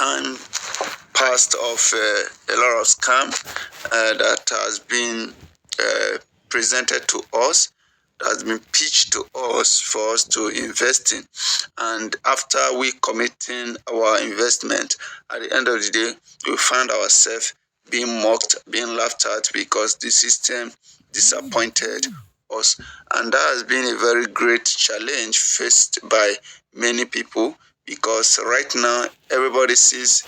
time past of a lot of scam that has been presented to us, that has been pitched to us for us to invest in. And after we committing our investment, at the end of the day, we find ourselves being mocked, being laughed at because the system disappointed us. And that has been a very great challenge faced by many people, because right now everybody sees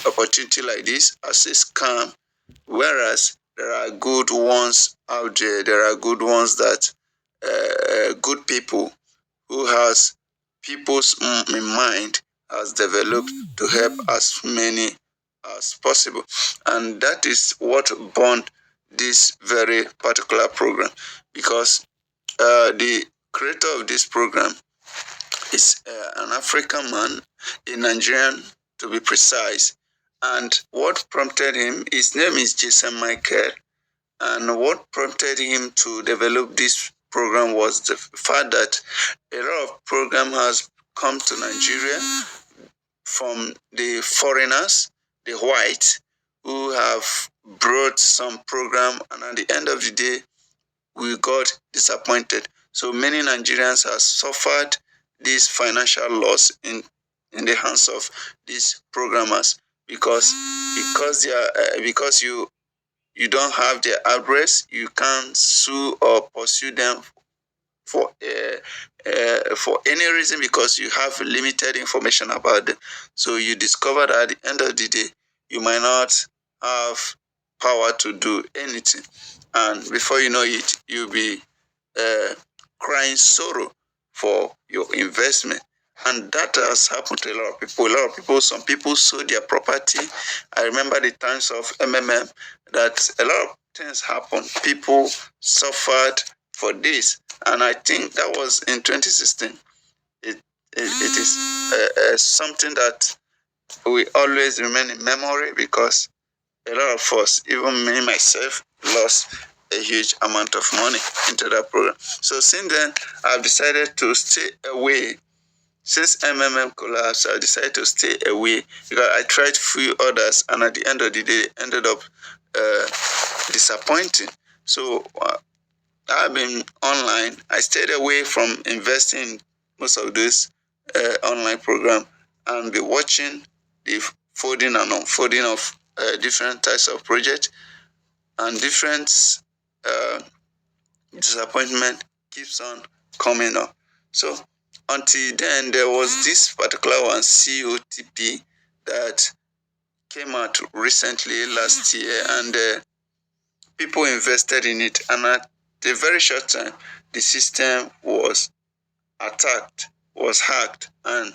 opportunity like this as a scam, whereas there are good ones out there. There are good ones that good people who has people's in mind has developed to help as many as possible, and that is what bond this very particular program, because the creator of this program is an African man, a Nigerian to be precise. And what prompted him, his name is Jason Michael, and what prompted him to develop this program was the fact that a lot of program has come to Nigeria from the foreigners, the whites, who have brought some program, and at the end of the day, we got disappointed. So many Nigerians have suffered this financial loss in the hands of these programmers, because they are because you don't have their address, you can't sue or pursue them for any reason, because you have limited information about them. So you discover that at the end of the day, you might not have power to do anything, and before you know it, you'll be crying sorrow for your investment. And that has happened to a lot of people. A lot of people, some people sold their property. I remember the times of MMM that a lot of things happened. People suffered for this. And I think that was in 2016. It is something that we always remain in memory, because a lot of us, even me myself, lost a huge amount of money into that program. So since then, I've decided to stay away. Since MMM collapsed, I decided to stay away, because I tried few others, and at the end of the day, ended up disappointing. So I've been online. I stayed away from investing in most of this online program, and be watching the folding and unfolding of different types of projects, and different disappointment keeps on coming up. So until then, there was this particular one, COTP, that came out recently last year, and people invested in it, and at a very short time, the system was attacked, was hacked, and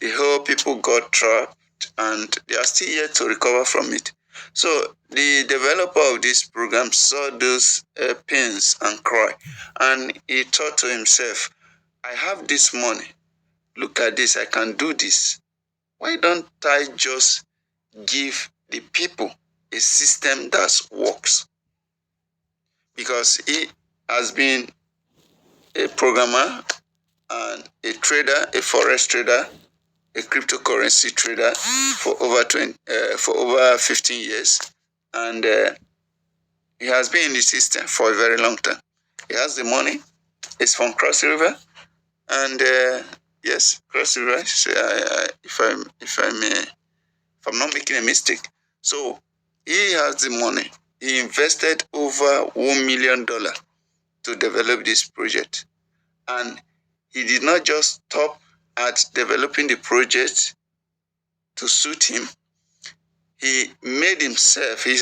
the whole people got trapped, and they are still yet to recover from it. So the developer of this program saw those pains and cry, and he thought to himself, I have this money. Look at this, I can do this. Why don't I just give the people a system that works? Because he has been a programmer and a trader, a forex trader, a cryptocurrency trader for over 15 years, and he has been in the system for a very long time. He has the money. He's from Cross River, and yes, Cross River. If I'm not making a mistake, so he has the money. He invested over $1 million to develop this project, and he did not just stop at developing the project to suit him. He made himself, he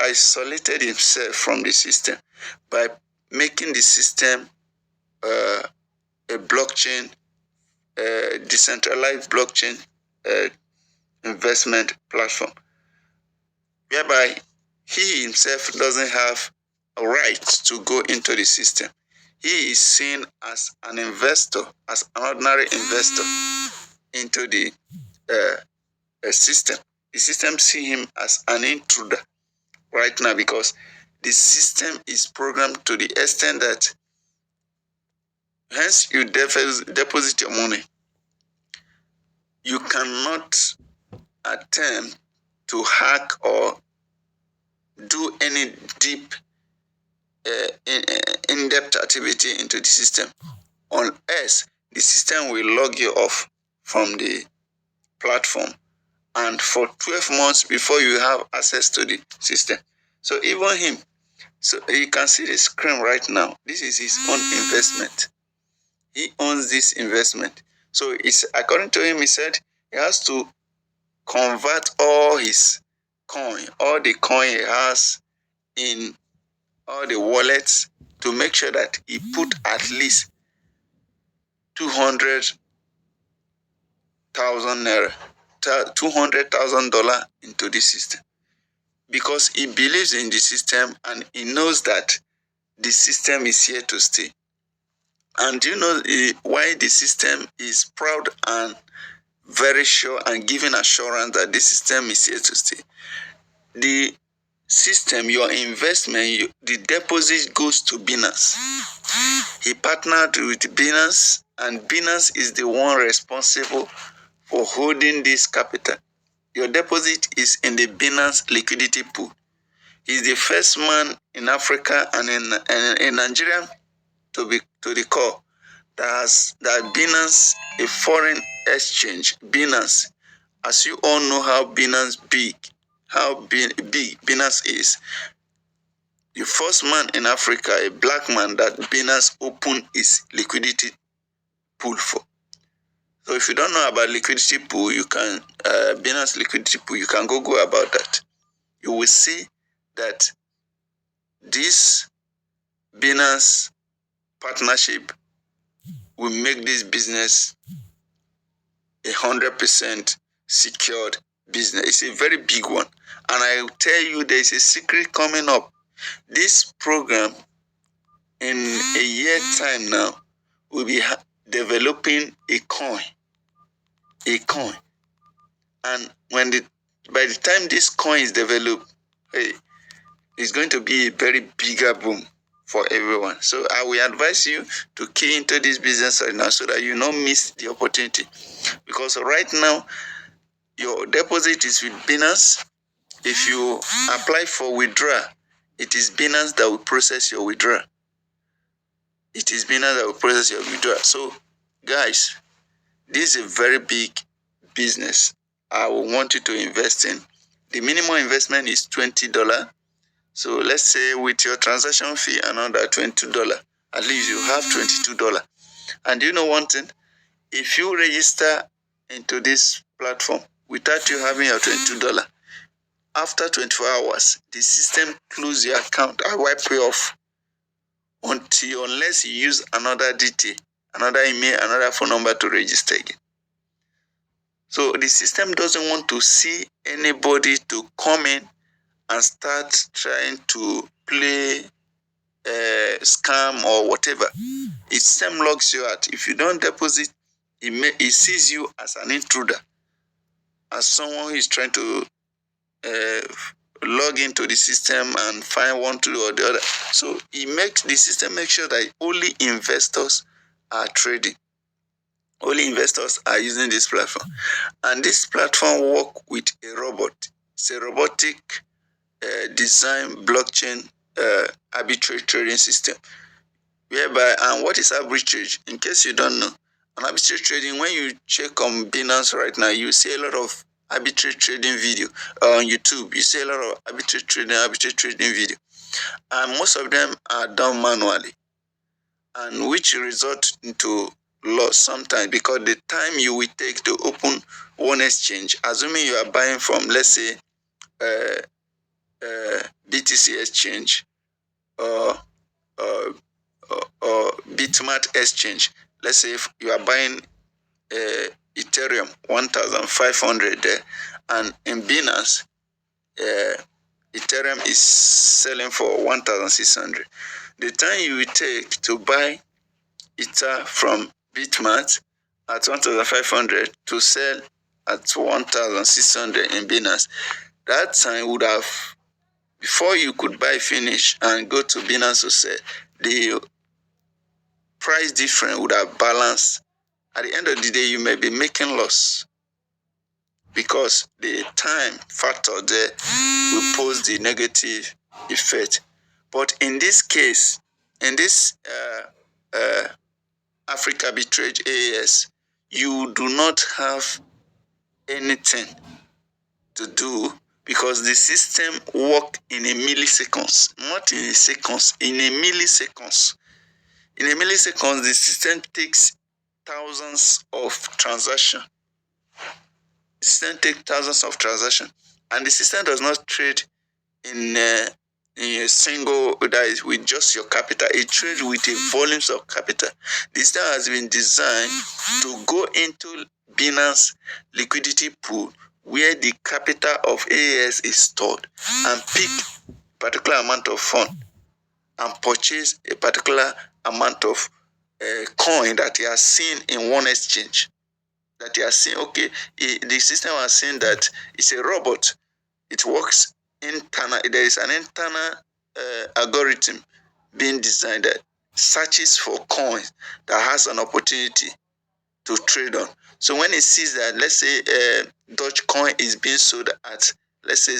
isolated himself from the system by making the system a blockchain, decentralized blockchain investment platform, whereby he himself doesn't have a right to go into the system. He is seen as an investor, as an ordinary investor into the system. The system see him as an intruder right now, because the system is programmed to the extent that hence you deposit your money, you cannot attempt to hack or do any deep in-depth activity into the system, unless the system will log you off from the platform, and for 12 months before you have access to the system. So even him, so you can see the screen right now. This is his own investment. He owns this investment. So it's, according to him, he said he has to convert all his coin, all the coin he has in all the wallets, to make sure that he put at least 200,000 naira, $200,000 into the system, because he believes in the system and he knows that the system is here to stay. And you know why the system is proud and very sure and giving assurance that the system is here to stay? The system, your investment, the deposit goes to Binance. He partnered with Binance, and Binance is the one responsible for holding this capital. Your deposit is in the Binance liquidity pool. He's the first man in Africa and in Nigeria to the core that Binance, a foreign exchange. Binance, as you all know how Binance big Binance is. The first man in Africa, a black man, that Binance opened his liquidity pool for. So if you don't know about liquidity pool, you can Binance liquidity pool. You can Google about that. You will see that this Binance partnership will make this business 100% secured business. It's a very big one. And I will tell you, there is a secret coming up. This program, in a year time now, will be developing a coin. And by the time this coin is developed, hey, it's going to be a very bigger boom for everyone. So I will advise you to key into this business right now, so that you don't miss the opportunity. Because right now, your deposit is with Binance. If you apply for withdrawal, it is Binance that will process your withdrawal. So, guys, this is a very big business. I will want you to invest in. The minimum investment is $20. So let's say with your transaction fee, another $22. At least you have $22. And you know one thing? If you register into this platform without you having your $22, after 24 hours, the system closes your account and wipe you off, unless you use another detail, another email, another phone number to register again. So the system doesn't want to see anybody to come in and start trying to play scam or whatever. The system logs you out. If you don't deposit, it sees you as an intruder, as someone who is trying to log into the system and find one to do or the other. So the system makes sure that only investors are trading. Only investors are using this platform. And this platform works with a robot. It's a robotic design blockchain arbitrage trading system. Whereby, and what is arbitrage? In case you don't know, on arbitrage trading, when you check on Binance right now, you see a lot of arbitrage trading video. On YouTube, you see a lot of arbitrage trading video. And most of them are done manually, and which result into loss sometimes, because the time you will take to open one exchange, assuming you are buying from, let's say, BTC exchange or Bitmart exchange. Let's say if you are buying Ethereum 1,500 there, and in Binance, Ethereum is selling for 1,600. The time you will take to buy Ether from Bitmart at 1,500 to sell at 1,600 in Binance, that time would have, before you could buy finish and go to Binance to sell, the price difference would have balanced. At the end of the day, you may be making loss. because the time factor there will pose the negative effect. But in this case, in this Afriq Arbitrage AAS, you do not have anything to do because the system works in a milliseconds, not in a seconds, in a milliseconds. In a milliseconds, the system takes thousands of transactions. The system takes thousands of transactions, and the system does not trade in a single, that is with just your capital. It trades with a volumes of capital. The system has been designed to go into Binance liquidity pool where the capital of AAS is stored and pick a particular amount of fund and purchase a particular amount of coin that you are seeing in one exchange. That you are seeing, okay, the system has seen that it's a robot. It works internal. There is an internal algorithm being designed that searches for coins that has an opportunity to trade on. So when it sees that, let's say Dogecoin is being sold at, let's say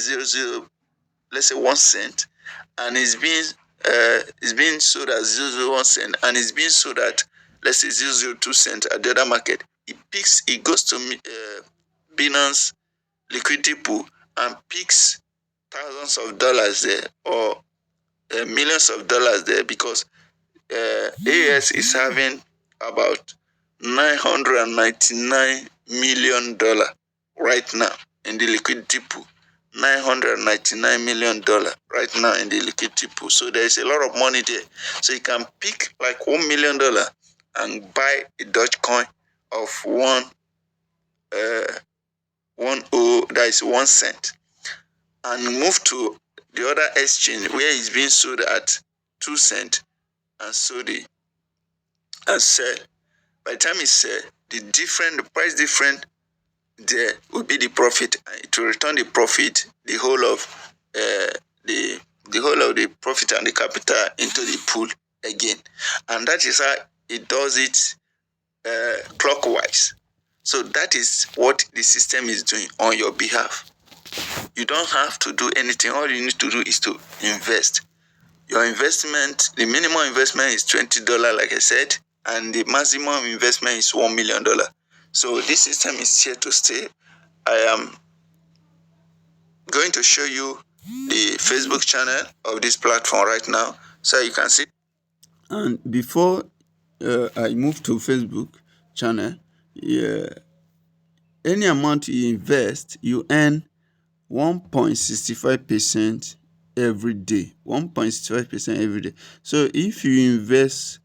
1 cent, and it's being sold at 0.01 cent, and it's being sold at, let's say 0.02 cent at the other market, it goes to Binance liquidity pool and picks thousands of dollars there, or millions of dollars there, because AAS is having about $999 million right now in the liquidity pool. $999 million right now in the liquidity pool. So there is a lot of money there. So you can pick like $1 million and buy a Dogecoin of that is 1 cent, and move to the other exchange where it's being sold at 2 cents and sold it and sell. By the time it's sell, the price difference there will be the profit. It will return the profit, the whole of the profit and the capital into the pool again. And that is how it does it clockwise. So that is what the system is doing on your behalf. You don't have to do anything. All you need to do is to invest. Your investment, the minimum investment is $20, like I said, and the maximum investment is $1 million. So this system is here to stay. I am going to show you the Facebook channel of this platform right now, so you can see. And before I move to Facebook channel, any amount you invest, you earn 1.65% every day. 1.65% every day. So if you invest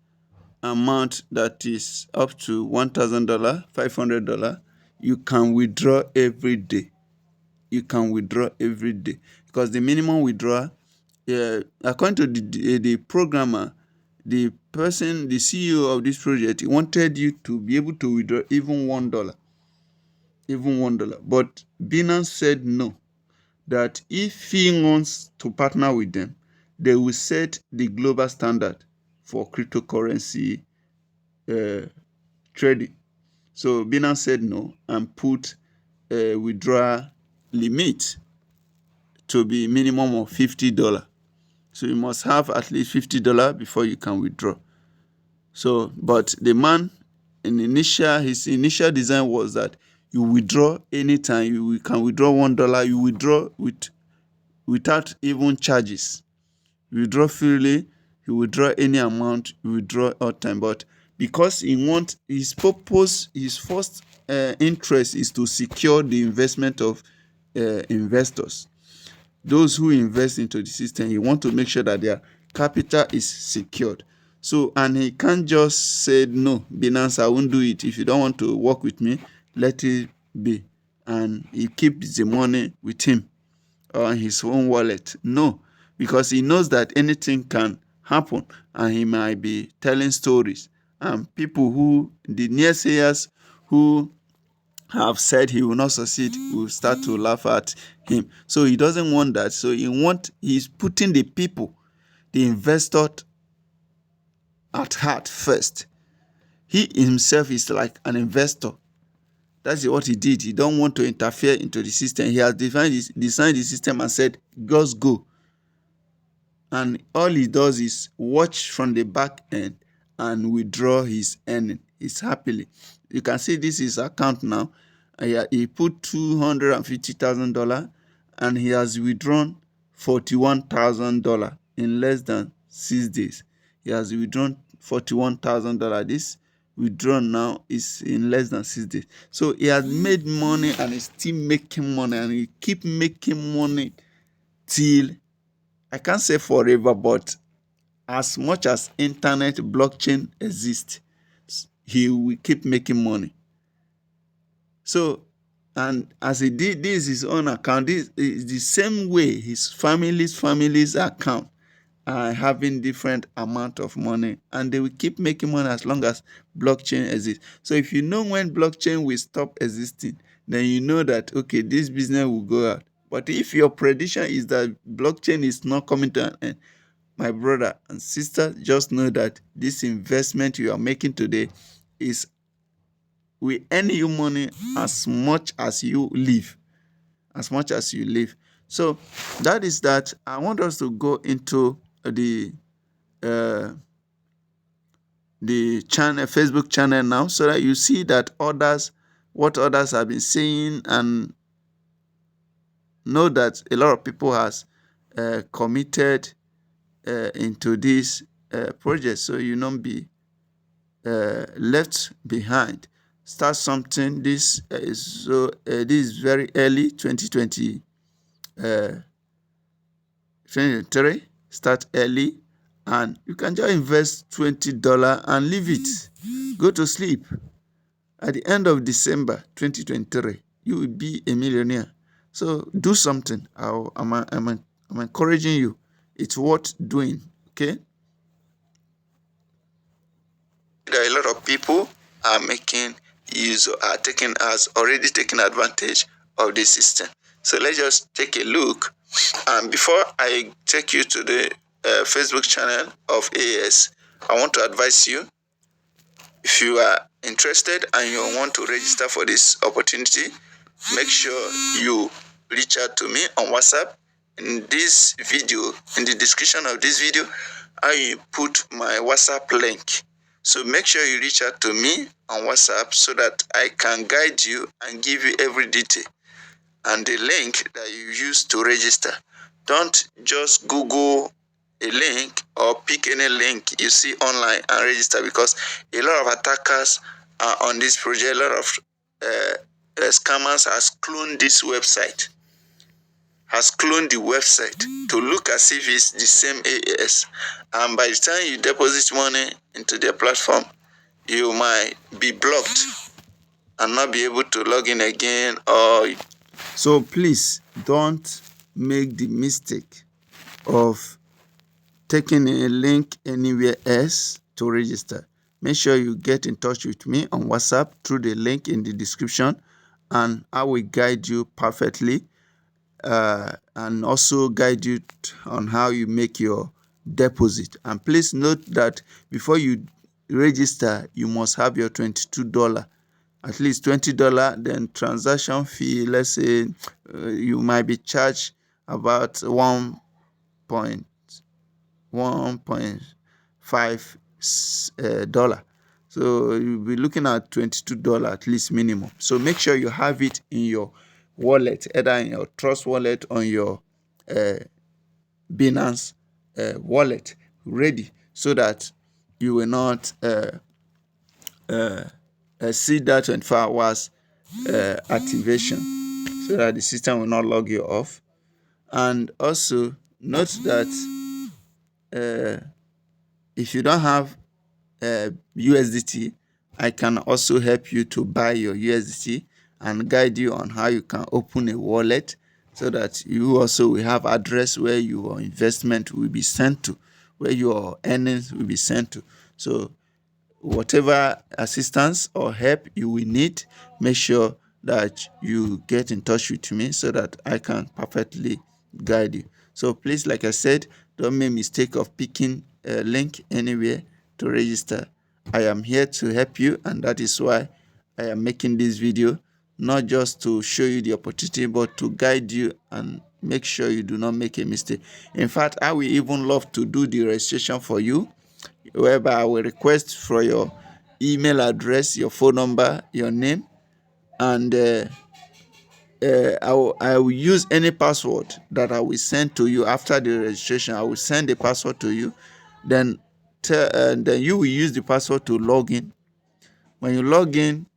amount that is up to $1,000, $500, you can withdraw every day. You can withdraw every day, because the minimum withdrawal, according to the programmer, the person, the CEO of this project, he wanted you to be able to withdraw even $1. Even $1. But Binance said no, that if he wants to partner with them, they will set the global standard for cryptocurrency trading. So Binance said no and put a withdrawal limit to be minimum of $50. So you must have at least $50 before you can withdraw. So, but the man, his initial design was that you withdraw anytime. You can withdraw $1. You withdraw without even charges. You withdraw freely. You withdraw any amount. You withdraw all time. But because his purpose, his first interest is to secure the investment of investors. Those who invest into the system, he want to make sure that their capital is secured. So, and he can't just say, no, Binance, I won't do it. If you don't want to work with me, let it be. And he keeps the money with him or in his own wallet. No, because he knows that anything can happen and he might be telling stories. And people who, the naysayers who have said he will not succeed, will start to laugh at him. So he doesn't want that. So he's putting the people, the investor, at heart first. He himself is like an investor. That's what he did. He don't want to interfere into the system. He has designed the system and said, just go. And all he does is watch from the back end and withdraw his earning. It's happily. You can see this is account now. He put $250,000 and he has withdrawn $41,000 in less than 6 days. He has withdrawn $41,000. This withdrawn now is in less than 6 days. So he has made money and he's still making money, and he keep making money till, I can't say forever, but as much as internet blockchain exists, he will keep making money. So, and as he did this his own account, this is the same way his family's account are having different amount of money, and they will keep making money as long as blockchain exists. So if you know when blockchain will stop existing, then you know that, okay, this business will go out. But if your prediction is that blockchain is not coming to an end, my brother and sister, just know that this investment you are making today will earn you money as much as you live. As much as you live. So that is that. I want us to go into the channel, Facebook channel now, so that you see that what others have been saying, and know that a lot of people has committed into this project, so you not be left behind. Start something. This is very early 2023. Start early, and you can just invest $20 and leave it. Go to sleep. At the end of December 2023, you will be a millionaire. So do something. I'm encouraging you. It's worth doing. Okay. There are a lot of people are making use, already taking advantage of this system. So let's just take a look. And before I take you to the Facebook channel of AAS, I want to advise you, if you are interested and you want to register for this opportunity, make sure you reach out to me on WhatsApp. In this video, in the description of this video, I put my WhatsApp link. So make sure you reach out to me on WhatsApp so that I can guide you and give you every detail and the link that you use to register. Don't just Google a link or pick any link you see online and register, because a lot of attackers are on this project. A lot of scammers has cloned this website, to look as if it's the same AAS. And by the time you deposit money into their platform, you might be blocked and not be able to log in again. So please don't make the mistake of taking a link anywhere else to register. Make sure you get in touch with me on WhatsApp through the link in the description, and I will guide you perfectly, and also guide you on how you make your deposit. And please note that before you register, you must have your $22, at least $20. Then transaction fee, let's say you might be charged about $1.5. So you'll be looking at $22 at least minimum. So make sure you have it in your wallet, either in your Trust wallet or your Binance wallet, ready, so that you will not see that 24 hours activation, so that the system will not log you off. And also note that if you don't have USDT, I can also help you to buy your USDT and guide you on how you can open a wallet, so that you also will have address where your investment will be sent to, where your earnings will be sent to. So whatever assistance or help you will need, make sure that you get in touch with me so that I can perfectly guide you. So please, like I said, don't make mistake of picking a link anywhere to register. I am here to help you, and that is why I am making this video, not just to show you the opportunity, but to guide you and make sure you do not make a mistake. In fact, I will even love to do the registration for you, whereby I will request for your email address, your phone number, your name, and I will use any password that I will send to you after the registration. I will send the password to you. Then, then you will use the password to log in. When you log in,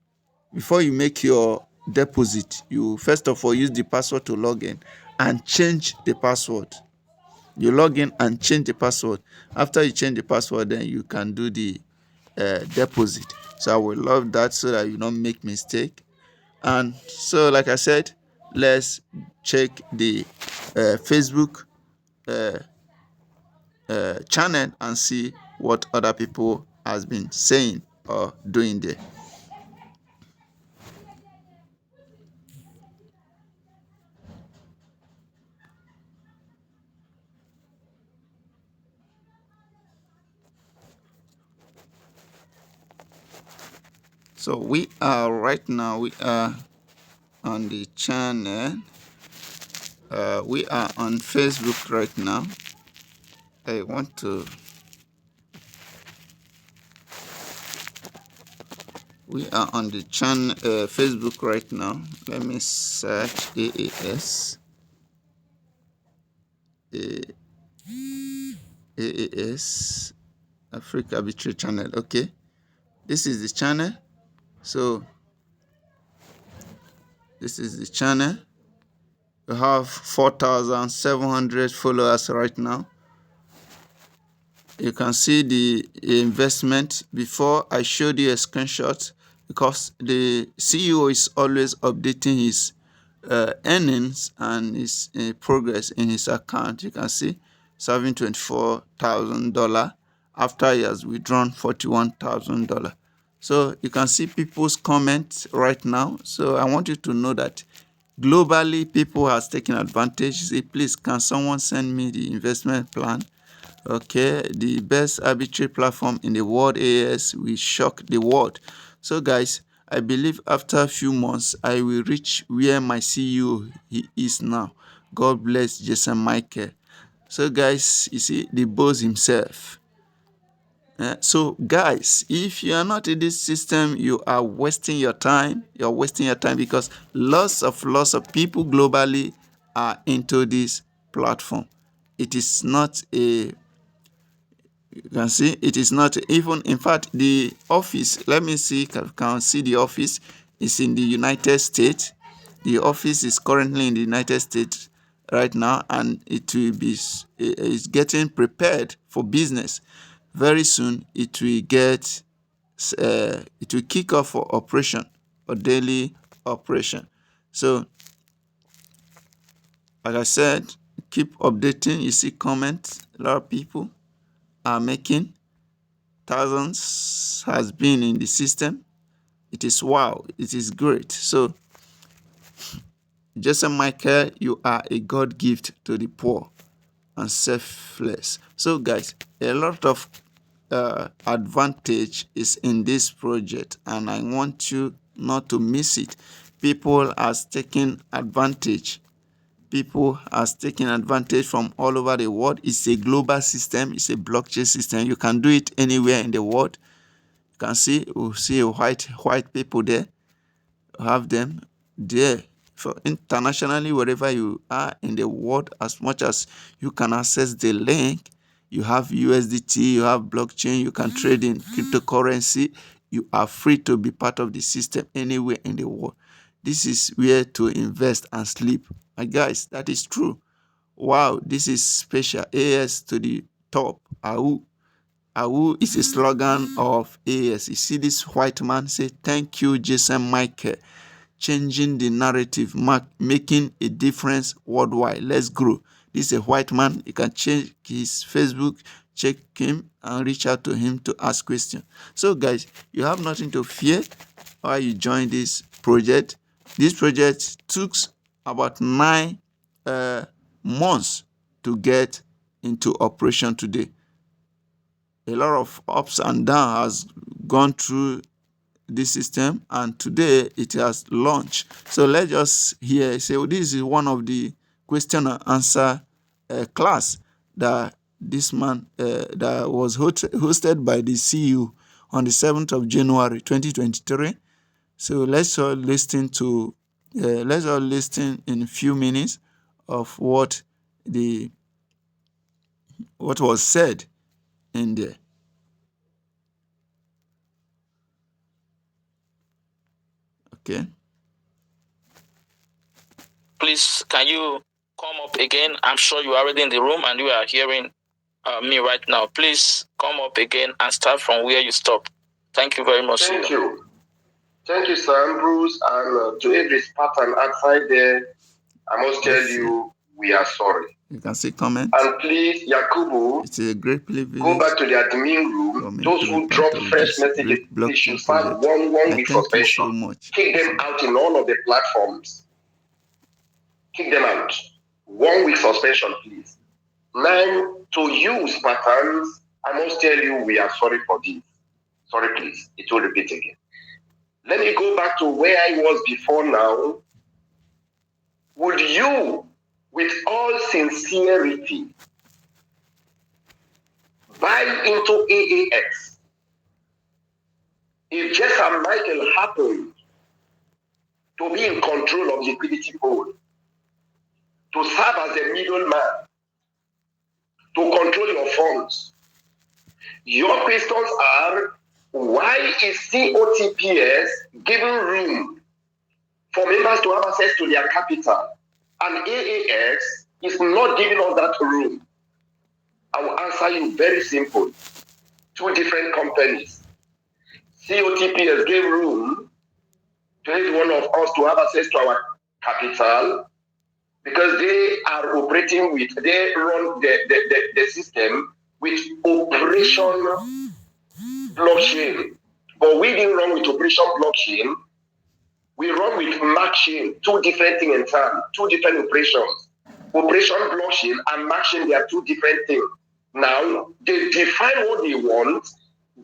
before you make your deposit, you first of all use the password to log in and change the password. You log in and change the password. After you change the password, then you can do the deposit. So I will love that so that you don't make mistake. And so, like I said, let's check the Facebook channel and see what other people has been saying or doing there. So we are right now, we are on the channel. We are on Facebook right now. I want to. We are on the channel Facebook right now. Let me search AAS. AAS Afriq Arbitrage channel. Okay, this is the channel. So this is the channel. We have 4,700 followers right now. You can see the investment. Before I showed you a screenshot, because the CEO is always updating his earnings and his progress in his account. You can see saving $24,000 after he has withdrawn $41,000. So you can see people's comments right now. So I want you to know that globally people has taken advantage. Say, please, can someone send me the investment plan? Okay, the best arbitrage platform in the world, AAS, will shock the world. So guys, I believe after a few months, I will reach where my CEO he is now. God bless Jason Michael. So guys, you see, the boss himself. So guys, if you are not in this system, you are wasting your time. You're wasting your time because lots of people globally are into this platform. It is not a, you can see it is not even, in fact, the office, let me see, can see the office is in the United States. The office is currently in the United States right now, and it will be is getting prepared for business. Very soon it will get it will kick off for operation or daily operation. So like I said, keep updating. You see comments a lot of people are making. Thousands has been in the system. It is wow. It is great. So, Jason Michael, you are a God gift to the poor and selfless. So, guys, a lot of advantage is in this project, and I want you not to miss it. People are taking advantage. People are taking advantage from all over the world. It's a global system. It's a blockchain system. You can do it anywhere in the world. You can see, we see white people there. Have them there. For internationally, wherever you are in the world, as much as you can access the link, you have USDT, you have blockchain, you can trade in cryptocurrency. You are free to be part of the system anywhere in the world. This is where to invest and sleep. My guys, that is true. Wow, this is special. AS to the top. Ahu. Awu is a slogan of AAS. You see this white man say, thank you, Jason Michael, changing the narrative, making a difference worldwide. Let's grow. This is a white man. You can check his Facebook, check him, and reach out to him to ask questions. So, guys, you have nothing to fear while you join this project. This project took about 9 months to get into operation today. A lot of ups and downs has gone through this system, and today it has launched. So let's just hear. So this is one of the question and answer class that this man that was hosted by the CEO on the 7th of January 2023. So let's all listen to let's all listen in a few minutes of what was said in there. Okay. Please, can you come up again? I'm sure you are already in the room and you are hearing me right now. Please come up again and start from where you stopped. Thank you very much. Thank you. Thank you, Sir Ambrose, and to every Spartan outside there, I must tell you, we are sorry. You can see comments. And please, Yakubu, it's a great privilege. Go back to the admin room. Those who drop fresh messages, they should start one week suspension. So much. Kick them out in all of the platforms. Kick them out. 1 week suspension, please. Now, to you, Spartans, I must tell you, we are sorry for this. Sorry, please. It will repeat again. Let me go back to where I was before now. Would you, with all sincerity, buy into AAS if Jess and Michael happened to be in control of liquidity pool, to serve as a middleman, to control your funds? Your questions are, why is COTPS giving room for members to have access to their capital, and AAS is not giving us that room? I will answer you very simple. Two different companies. COTPS gave room to every one of us to have access to our capital because they are operating with, they run the system with operation blockchain. But we didn't run with operation blockchain. We run with MaxChain, two different things in turn, two different operations. Operation blockchain and MaxChain, they are two different things. Now, they define what they want,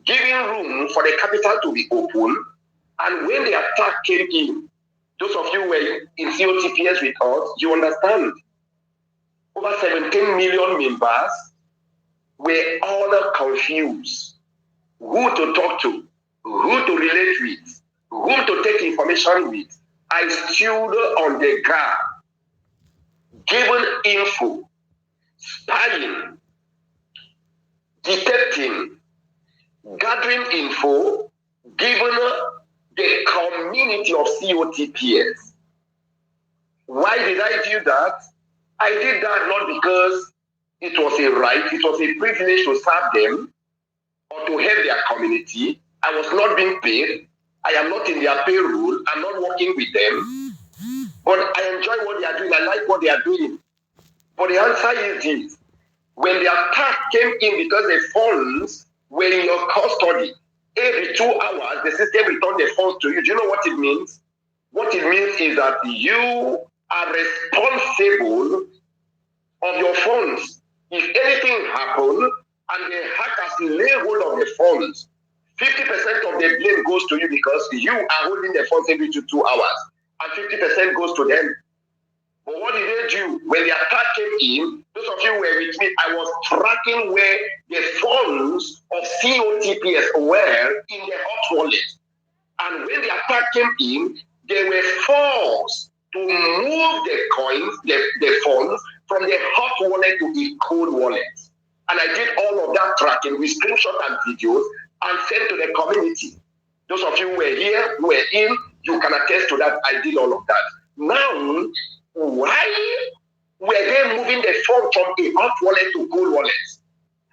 giving room for the capital to be open. And when the attack came in, those of you who were in COTPS with us, you understand. Over 17 million members were all confused. Who to talk to, who to relate with, whom to take information with. I stood on the guard, given info, spying, detecting, gathering info, given the community of COTPS. Why did I do that? I did that not because it was a right, it was a privilege to serve them or to help their community. I was not being paid. I am not in their payroll. I'm not working with them. But I enjoy what they are doing. I like what they are doing. But the answer is this. When the attack came in because the funds were in your custody, every 2 hours, the system returned the funds to you. Do you know what it means? What it means is that you are responsible of your funds. If anything happens and the hackers lay hold of the funds, 50% of the blame goes to you because you are holding the funds every 2 hours, and 50% goes to them. But what did they do? When the attack came in, those of you who were with me, I was tracking where the funds of COTPS were in the hot wallet. And when the attack came in, they were forced to move the coins, the funds, from the hot wallet to the cold wallet. And I did all of that tracking with screenshots and videos and sent to the community. Those of you who were here, who were in, you can attest to that. I did all of that. Now, why were they moving the funds from a hot wallet to cold wallet?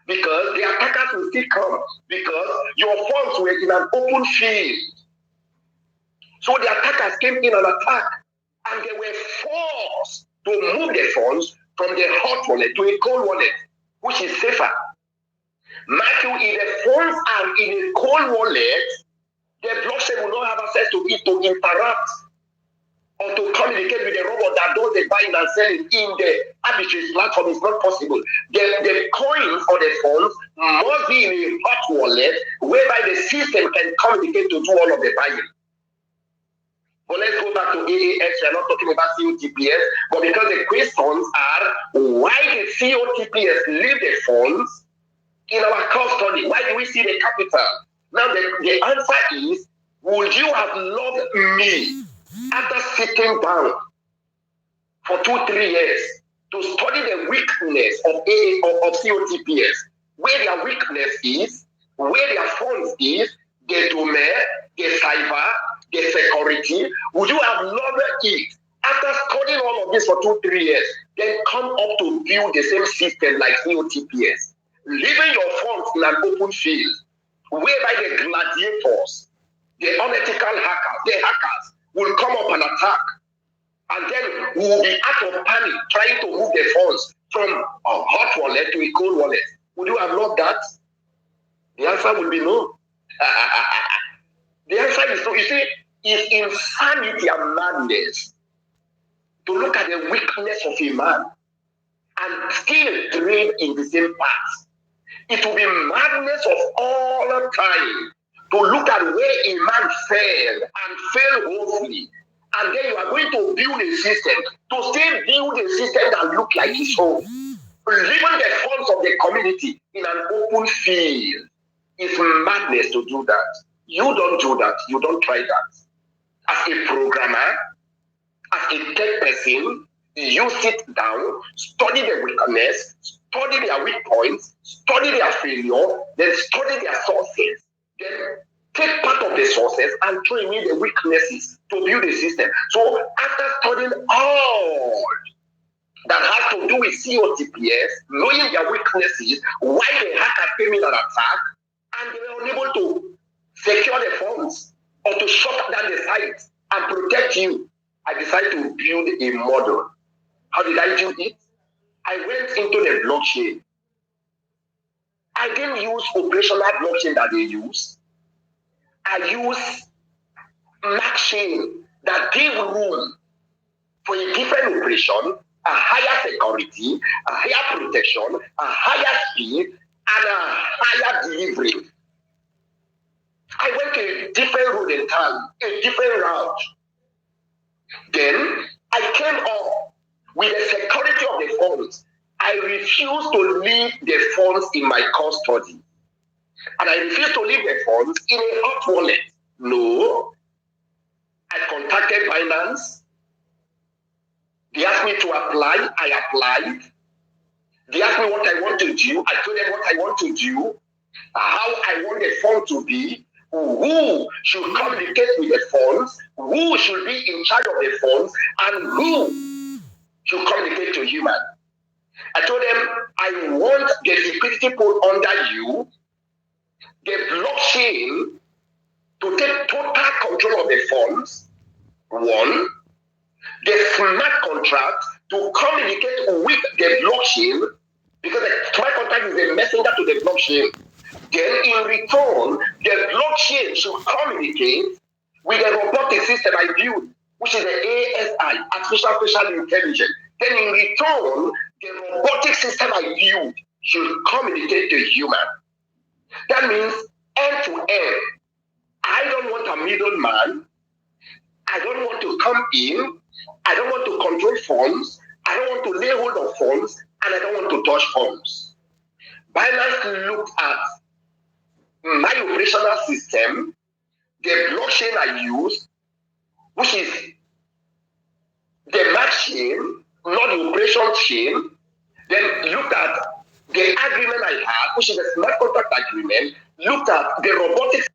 Because the attackers will still come. Because your funds were in an open field. So the attackers came in and attacked. And they were forced to move the funds from the hot wallet to a cold wallet, which is safer. Matthew, if the funds are in a cold wallet, the blockchain will not have access to it to interact or to communicate with the robot that does the buying and selling in the arbitrage platform is not possible. The coins or the funds must be in a hot wallet whereby the system can communicate to do all of the buying. But let's go back to AAS. We're not talking about COTPS, but because the questions are, why did COTPS leave the funds in our custody? Why do we see the capital? Now the answer is, would you have loved me after sitting down for 2-3 years to study the weakness of COTPS, where their weakness is, where their funds is, the domain, the cyber, the security? Would you have loved it after studying all of this for 2-3 years, then come up to build the same system like COTPS, leaving your funds in an open field, whereby the gladiators, the unethical hackers, the hackers will come up and attack, and then we will be out of panic trying to move the funds from a hot wallet to a cold wallet? Would you have loved that? The answer will be no. The answer is no. You see, it's insanity and madness to look at the weakness of a man and still trade in the same path. It will be madness of all time to look at where a man failed and failed woefully, and then you are going to build a system, to still build a system that looks like his own, leaving the funds of the community in an open field. It's madness to do that. You don't do that. You don't try that. As a programmer, as a tech person, you sit down, study the weakness, study their weak points, study their failure, then study their sources, then take part of the sources and throw away the weaknesses to build a system. So after studying all that has to do with COTPS, knowing their weaknesses, why the hackers came in an attack, and they were unable to secure the funds or to shut down the site and protect you, I decided to build a model. How did I do it? I went into the blockchain. I didn't use operational blockchain that they use. I used blockchain that gave room for a different operation, a higher security, a higher protection, a higher speed, and a higher delivery. I went a different road in town, a different route. Then I came up with the security of the funds. I refused to leave the funds in my custody. And I refused to leave the funds in a hot wallet. No. I contacted Binance. They asked me to apply. I applied. They asked me what I want to do. I told them what I want to do, how I want the fund to be, who should communicate with the funds, who should be in charge of the funds, and who should communicate to human. I told them I want the liquidity pool under you, the blockchain to take total control of the funds, one, the smart contract to communicate with the blockchain, because the smart contract is a messenger to the blockchain. Then in return, the blockchain should communicate with the robotic system I built, which is the ASI, Artificial Spatial Intelligence. Then in return, the robotic system I built should communicate to human. That means end to end. I don't want a middleman. I don't want to come in. I don't want to control funds. I don't want to lay hold of funds. And I don't want to touch funds. Binance looked at my operational system, the blockchain I use, which is the max chain, not the operation chain, then looked at the agreement I had, which is a smart contract agreement, looked at the robotics.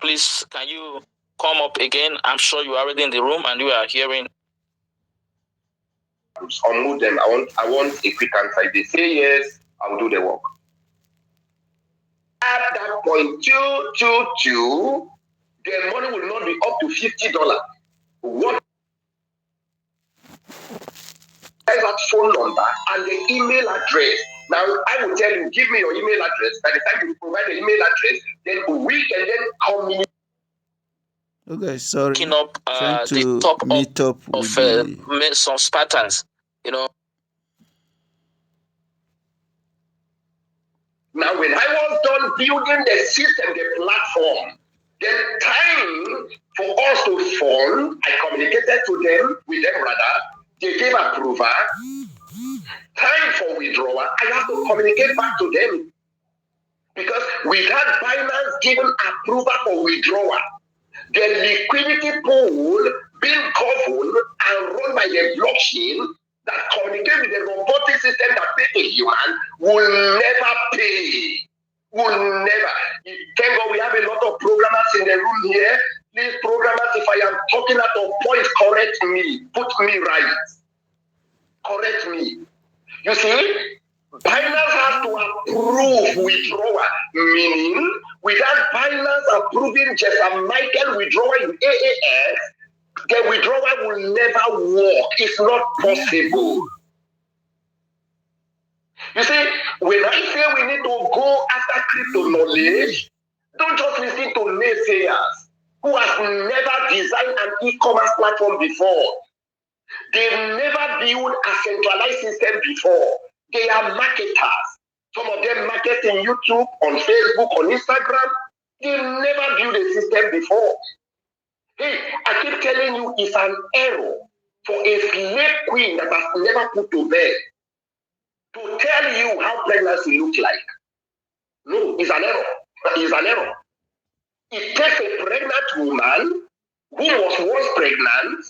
Please, can you come up again? I'm sure you are already in the room and you are hearing. Unmute them. I want a quick answer. If they say yes, I'll do the work. At that point, 222, the money will not be up to $50. What is that phone number and the email address Now, I will tell you, give me your email address. By the time you provide the email address, then we can then communicate. Okay, sorry. Picking up the top meet up of with some Spartans, you know. Now, when I was done building the system, the platform, then time for us to fund, I communicated to them, with them rather, they gave approval. Time for withdrawal, I have to communicate back to them. Because without Binance giving approval for withdrawal, the liquidity pool being governed and run by the blockchain that communicate with the robotic system that pay a human will never pay. Will never. Thank God we have a lot of programmers in the room here. Please, programmers, if I am talking out of point, correct me. Put me right. Correct me. You see, Binance has to approve withdrawal, meaning without Binance approving Jessa Michael withdrawal in AAS, the withdrawal will never work. It's not possible. You see, when I say we need to go after crypto knowledge, don't just listen to naysayers who have never designed an e-commerce platform before. They've never built a centralized system before. They are marketers. Some of them market in YouTube, on Facebook, on Instagram. They've never built a system before. Hey, I keep telling you, it's an error for a slave queen that has never put to bed to tell you how pregnancy looks like. No, it's an error. It's an error. It takes a pregnant woman who was once pregnant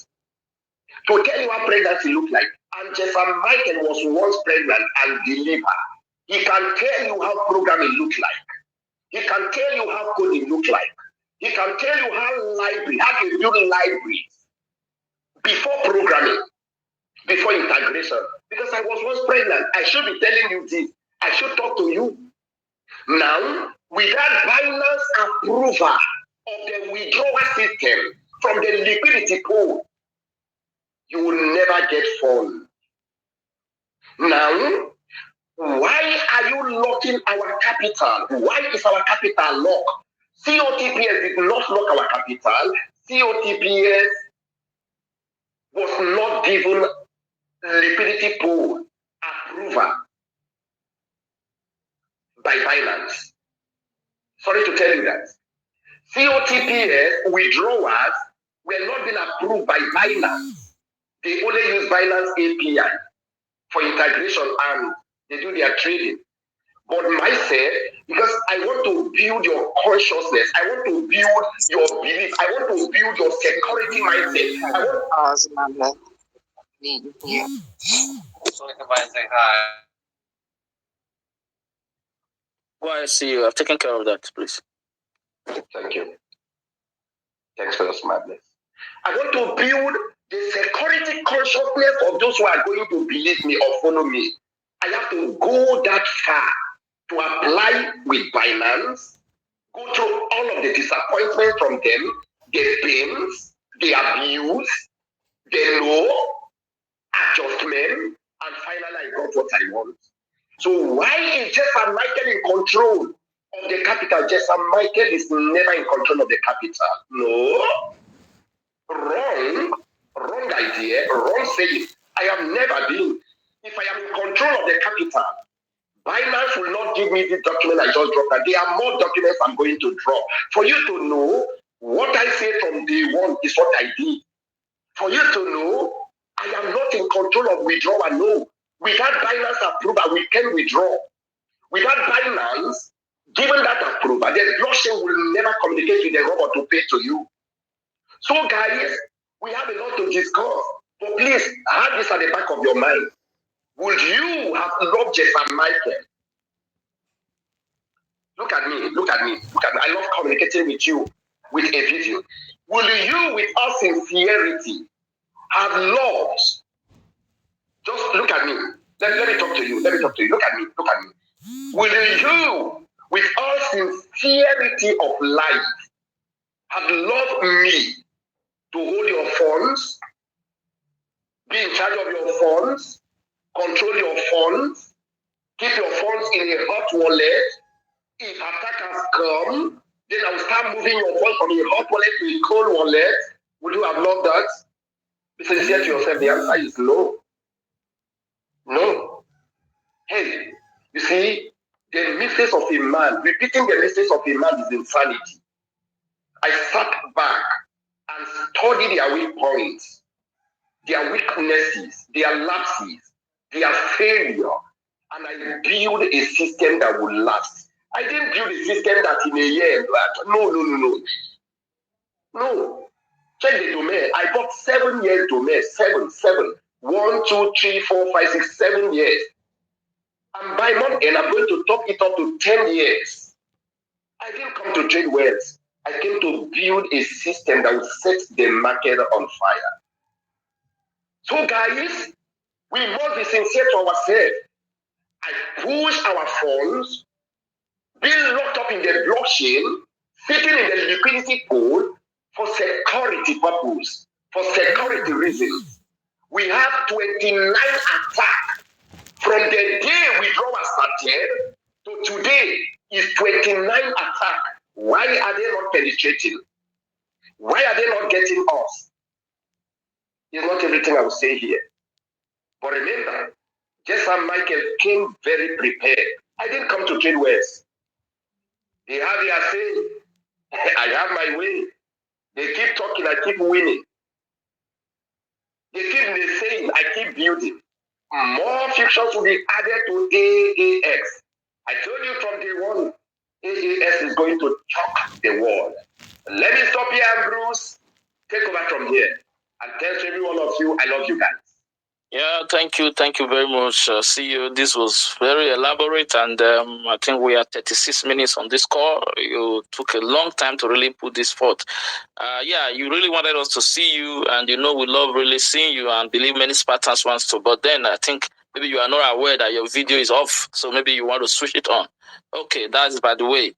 to tell you how pregnancy looks like. And Jessa Michael was once pregnant and delivered. He can tell you how programming looks like. He can tell you how coding looks like. He can tell you how you build libraries before programming, before integration. Because I was once pregnant. I should be telling you this. I should talk to you. Now, without Binance approval of the withdrawal system from the liquidity pool, you will never get funds. Now, why are you locking our capital? Why is our capital locked? COTPS did not lock our capital. COTPS was not given liquidity pool approval by Binance. Sorry to tell you that. COTPS withdrawals were not being approved by Binance. They only use Binance API for integration and they do their trading. But myself, because I want to build your consciousness, I want to build your belief, I want to build your security mindset. I want Well, I see you. I've taken care of that, please. Thank you. Thanks for your smartness. I want to build the security consciousness of those who are going to believe me or follow me. I have to go that far to apply with Binance, go through all of the disappointment from them, the pains, the abuse, the law, adjustment, and finally I got what I want. So why is Jessa Michael in control of the capital? Jessa Michael is never in control of the capital. No. Wrong idea, wrong saying. I have never been. If I am in control of the capital, Binance will not give me the document I just dropped. And there are more documents I'm going to drop. For you to know, what I say from day one is what I did. For you to know, I am not in control of withdrawal. No. Without Binance approval, we can withdraw. Without Binance, given that approval, the blockchain will never communicate with the robot to pay to you. So guys, we have a lot to discuss. But please, have this at the back of your mind. Would you have loved Jessa Michael? Look at me, look at me, look at me. I love communicating with you with a video. Will you, with all sincerity, have loved? Just look at me. Let me talk to you. Let me talk to you. Look at me. Look at me. Will you, with all sincerity of life, have loved me to hold your funds, be in charge of your funds, control your funds, keep your funds in a hot wallet. If attackers come, then I will start moving your funds from a hot wallet to a cold wallet. Would you have loved that? Be sincere to yourself. The answer is no. No. Hey, you see, the mistakes of a man, repeating the mistakes of a man is insanity. I sat back and studied their weak points, their weaknesses, their lapses, their failure, and I built a system that would last. I didn't build a system that in a year, no. No. Check the domain. I bought 7 years domain. Seven. 1, 2, 3, 4, 5, 6, 7 years. And by month end, I'm going to top it up to 10 years. I didn't come to trade wells. I came to build a system that will set the market on fire. So guys, we must be sincere to ourselves. I push our funds, being locked up in the blockchain, sitting in the liquidity pool for security purpose, for security reasons. We have 29 attacks. From the day withdrawal started to today is 29 attacks. Why are they not penetrating? Why are they not getting us? It's not everything I will say here. But remember, just as Michael came very prepared. I didn't come to trade wells. They have their say. I have my way. They keep talking, I keep winning. They keep saying, I keep building. More futures will be added to AAX. I told you from day one, AAS is going to shock the world. Let me stop here, Bruce. Take over from here. And tell every one of you, I love you guys. Yeah, thank you very much, CEO. This was very elaborate, and I think we are 36 minutes on this call. You took a long time to really put this forth. Yeah, you really wanted us to see you, and we love really seeing you, and believe many Spartans wants to. But then I think maybe you are not aware that your video is off, so maybe you want to switch it on. Okay, that's by the way.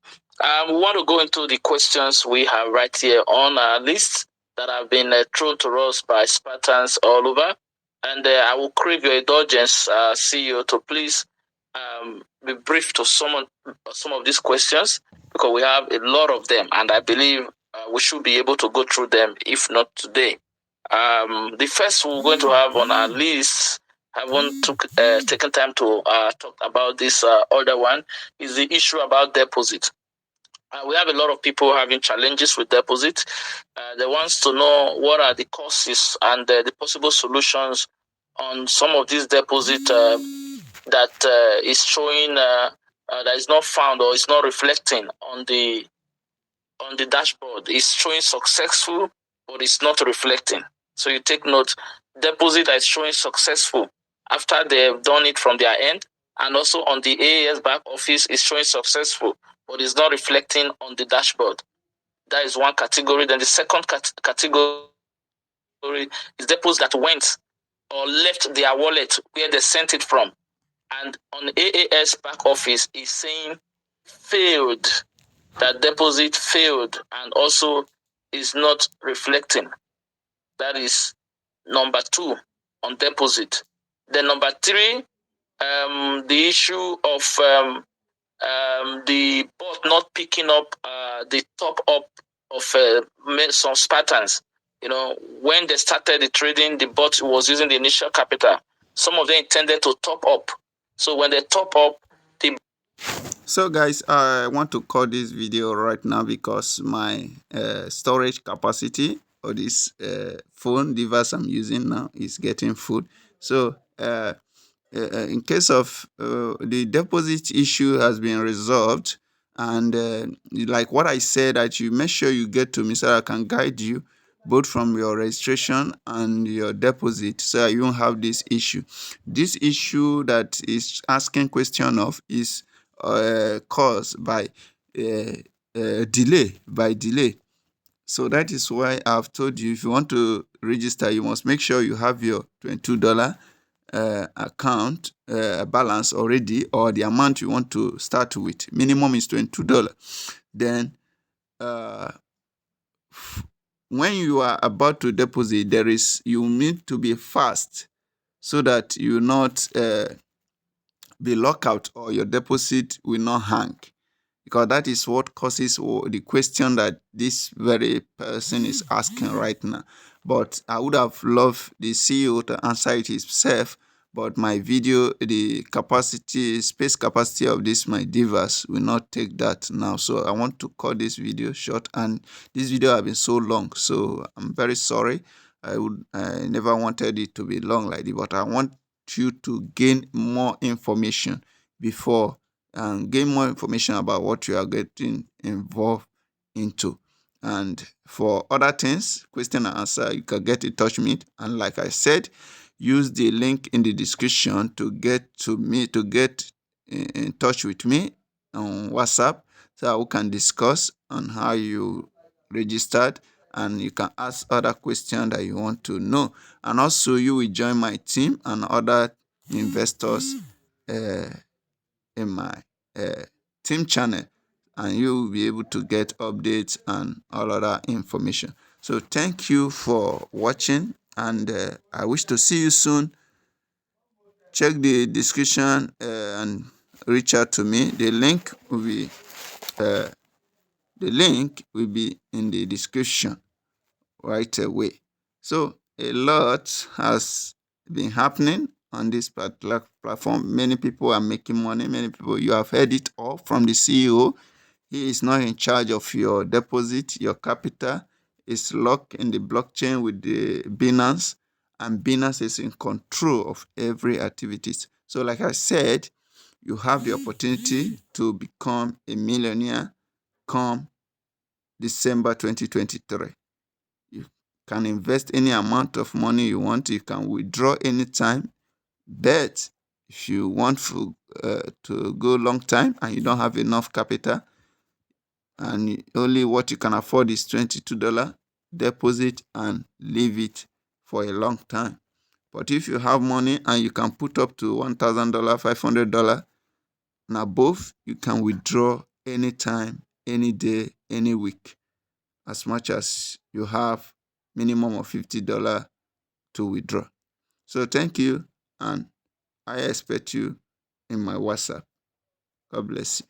We want to go into the questions we have right here on our list that have been thrown to us by Spartans all over. And I will crave your indulgence, CEO, to please be brief to some of these questions, because we have a lot of them, and I believe we should be able to go through them, if not today. The first we're going to have on our list, I haven't taken time to talk about this other one, is the issue about deposit. We have a lot of people having challenges with deposit. They want to know what are the causes and the possible solutions on some of these deposit that is showing that is not found or is not reflecting on the dashboard. It's showing successful, but it's not reflecting. So you take note, deposit that is showing successful after they've done it from their end, and also on the AAS back office is showing successful, but it's not reflecting on the dashboard. That is one category. Then the second category is deposits that went or left their wallet where they sent it from, and on AAS back office is saying failed. That deposit failed and also is not reflecting. That is number 2 on deposit. Then number 3, the issue of the bot not picking up the top up of some Spartans. When they started the trading, the bot was using the initial capital. Some of them intended to top up. So when they top up, So guys, I want to call this video right now because my storage capacity or this phone device I'm using now is getting full. So in case of the deposit issue has been resolved, and like what I said, that you make sure you get to me so I can guide you both from your registration and your deposit, so you won't have this issue. This issue that is asking question of is caused by delay. So that is why I've told you, if you want to register, you must make sure you have your $22 account balance already, or the amount you want to start with. Minimum is $22. Then when you are about to deposit, you need to be fast so that you not be locked out or your deposit will not hang, because that is what causes the question that this very person is asking right now. But I would have loved the CEO to answer it himself, but my video, the space capacity of this my device will not take that now. So I want to cut this video short, and this video has been so long, so I'm very sorry. I never wanted it to be long like this, but I want you to gain more information before and gain more information about what you are getting involved into. And for other things, question and answer, you can get in touch with me. And like I said, use the link in the description to get in touch with me on WhatsApp, so we can discuss on how you registered, and you can ask other questions that you want to know. And also you will join my team and other investors in my team channel, and you will be able to get updates and all other information. So thank you for watching, and I wish to see you soon. Check the description and reach out to me. The link will be in the description right away. So a lot has been happening on this particular platform. Many people are making money. Many people, you have heard it all from the CEO. He is not in charge of your deposit. Your capital is locked in the blockchain with the Binance, and Binance is in control of every activities. So like I said, you have the opportunity to become a millionaire come December 2023. You can invest any amount of money you want. You can withdraw anytime. But if you want to go long time and you don't have enough capital, and only what you can afford is $22, deposit and leave it for a long time. But if you have money and you can put up to $1,000, $500 and above, you can withdraw anytime, any day, any week, as much as you have minimum of $50 to withdraw. So thank you, and I expect you in my WhatsApp. God bless you.